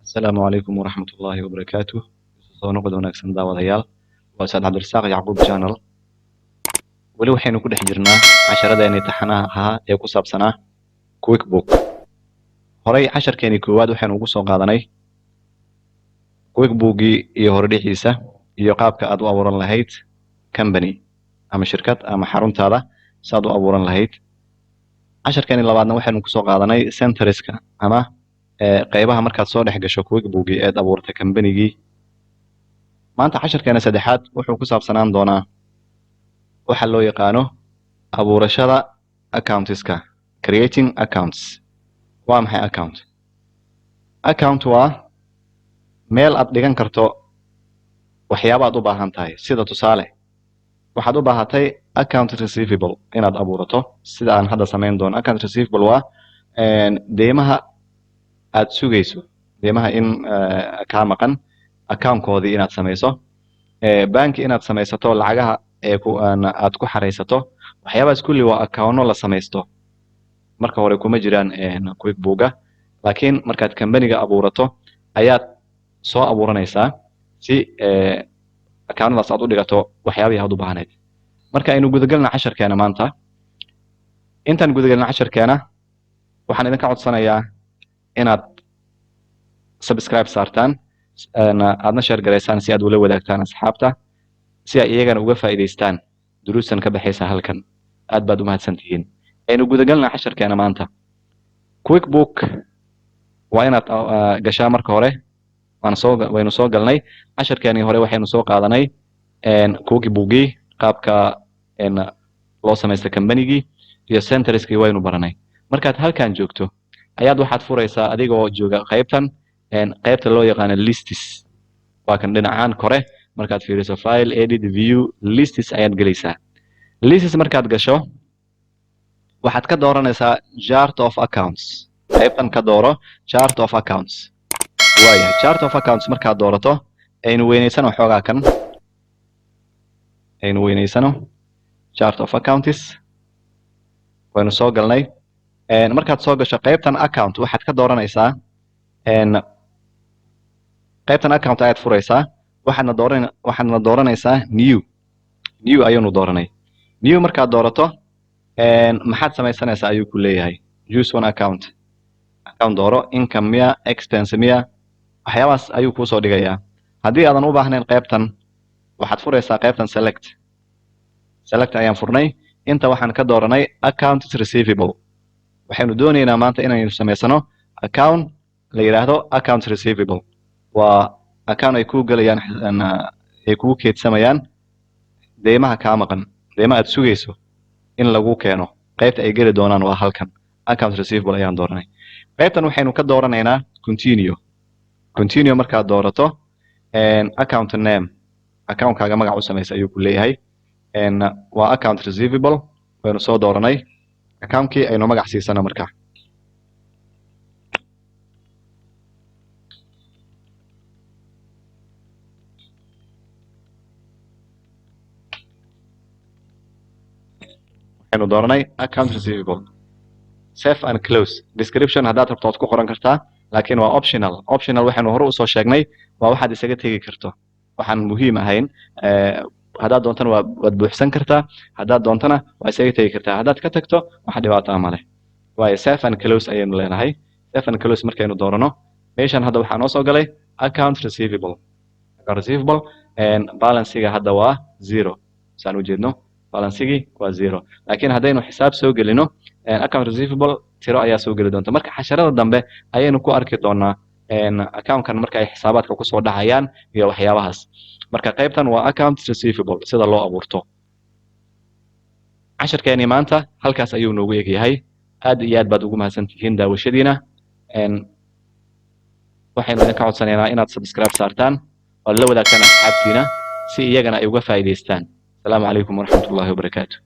السلام عليكم ورحمة الله وبركاته. soo noqod wanaagsan daawadayaal waa Saad Cabdirasaaq Yacquub channel wali waxaynu ku dhex jirnaa casharadeenii taxanaha ahaa ee ku saabsanaa QuickBook. Horay casharkeenii koowaad waxaynu ugu soo qaadanay QuickBookii iyo hordhixiisa iyo qaabka aad u abuuran lahayd company ama shirkad ama xaruntaada saad u abuuran lahayd. casharkeenii labaadna waxaynu ku soo qaadanay centerska ama qaybaha markaad soo dhex gasho QuickBookii eed abuurtay companygii. maanta casharkeena saddexaad wuxuu ku saabsanaan doonaa waxa loo yaqaano abuurashada accountska, creating accounts. waa maxay account waa meel aad dhigan karto waxyaabo aad u baahan tahay. sida tusaale waxaad u baahatay account receivable inaad abuurato sida aan hadda samayn doono. account receivable waa deymaha aad sugayso, deymaha in kaa maqan accountkoodii inaad samayso, banki inaad samaysato lacagaha aad ku xareysato. waxyaabahaas kulli waa accounto la samaysto. marka hore kuma jiraan QuickBooka, laakiin markaad companyga abuurato ayaad soo abuuranaysaa si accountadaas aad u dhigato waxyaabihii aad u baahneed. marka aynu gudagalna casharkeena maanta. intaan gudagalna casharkeena waxaan idinka codsanayaa inaad subscribe saartaan, aadna share gareysaan si aad ula wadaagtaan asxaabta si ay iyagana uga faa'iideystaan duruustan ka baxaysa halkan. aad baad u mahadsantihiin. aynu gudagalna casharkeena maanta. QuickBook waa inaad gashaa marka hore. waynu soo galnay casharkeenii hore waxaynu soo qaadanay QuickBookii qaabka loo samaysta companygii iyo centerskii waynu baranay. markaad halkan joogto ayaad waxaad furaysaa adigoo jooga qaybta loo yaqaano lists. waa kan dhinacaan kore markaad fiiriso file, edit, view, lists ayaad gelaysaa. lists markaad gasho waxaad ka dooranaysaa chart of accounts. qaybtan ka dooro chart of accounts. waayahay chart of accounts markaad doorato aynu weynaysano xoogaa kan aynu weynaysano chart of accounts. waynu soo galnay. markaad soo gasho qaybtan account waxaad ka dooranaysaa qaybtan account ayaad furaysaa. waxaadna dooranaysaa new ayaynu dooranay. new markaad doorato maxaad samaysanaysaa ayuu ku leeyahay use one account dooro. income miya, expense miya, waxyaabahaas ayuu kuusoo dhigayaa. haddii aadan u baahnayn qaybtan waxaad furaysaa qaybtan select ayaan furnay. inta waxaan ka dooranay account receivable. waxaynu doonaynaa maanta inaynu samaysano account la yidhaahdo account receivable. waa account ay kuu gelayaan, ay kugu keedsamayaan deymaha kaa maqan, deyma aad sugayso in lagu keeno. qaybta ay geli doonaan waa halkan account receivable ayaan dooranay. qaybtan waxaynu ka dooranaynaa continue markaad doorato account name, accountkaaga magac u samaysa ayuu ku leeyahay. waa account receivable waynu soo dooranay. accountkii aynu magac siisano markaa. waxaynu dooranay account receivable. save and close. description haddaad rabto waad ku qoran kartaa, laakiin waa optional. waxaynu hore usoo sheegnay waa waxaad isaga tegi karto, waxaan muhiim ahayn. haddaad doontana waad buuxsan kartaa, haddaad doontana waa isaga tegi kartaa. haddaad ka tagto wax dhibaato ah male. waayo save and close ayaynu leenahay. save and close markaynu doorano meeshan hadda waxaa noo soo galay account receivable. balancega hadda waa 0 saan u jeedno. balancegii waa 0, laakiin haddaynu xisaab soo gelino account receivable tiro ayaa soo geli doonta. marka casharada dambe ayaynu ku arki doonaa accountkan marka ay xisaabaadka kusoo dhacayaan iyo waxyaabahaas. marka qaybtan waa account receivable sida loo abuurto. casharkeenii maanta halkaas ayuu noogu egyahay. aad iyo aad baad ugu mahadsantihiin daawashadiina. waxaynu idinka codsanaynaa inaad subscribe saartaan oo la wadaagtaan asxaabtiina si iyagana ay uga faa'iideystaan. السلام عليكم ورحمة الله وبركاته.